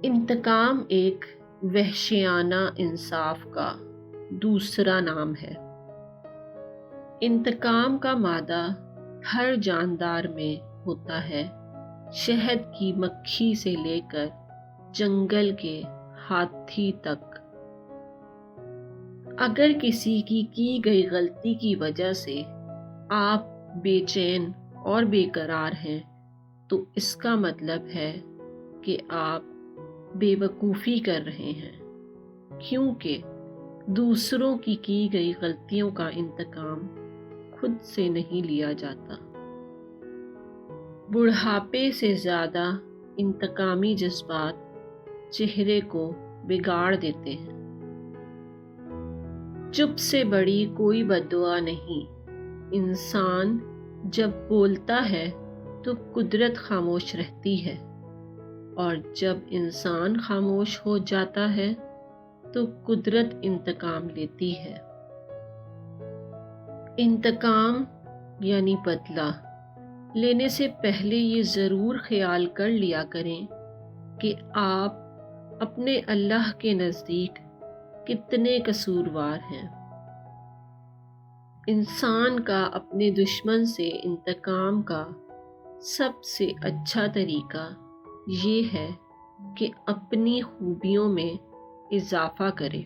انتقام ایک وحشیانہ انصاف کا دوسرا نام ہے۔ انتقام کا مادہ ہر جاندار میں ہوتا ہے، شہد کی مکھی سے لے کر جنگل کے ہاتھی تک۔ اگر کسی کی گئی غلطی کی وجہ سے آپ بے چین اور بے قرار ہیں تو اس کا مطلب ہے کہ آپ بے وقوفی کر رہے ہیں، کیونکہ دوسروں کی گئی غلطیوں کا انتقام خود سے نہیں لیا جاتا۔ بڑھاپے سے زیادہ انتقامی جذبات چہرے کو بگاڑ دیتے ہیں۔ چپ سے بڑی کوئی بددعا نہیں۔ انسان جب بولتا ہے تو قدرت خاموش رہتی ہے، اور جب انسان خاموش ہو جاتا ہے تو قدرت انتقام لیتی ہے۔ انتقام یعنی بدلہ لینے سے پہلے یہ ضرور خیال کر لیا کریں کہ آپ اپنے اللہ کے نزدیک کتنے قصوروار ہیں۔ انسان کا اپنے دشمن سے انتقام کا سب سے اچھا طریقہ یہ ہے کہ اپنی خوبیوں میں اضافہ کرے۔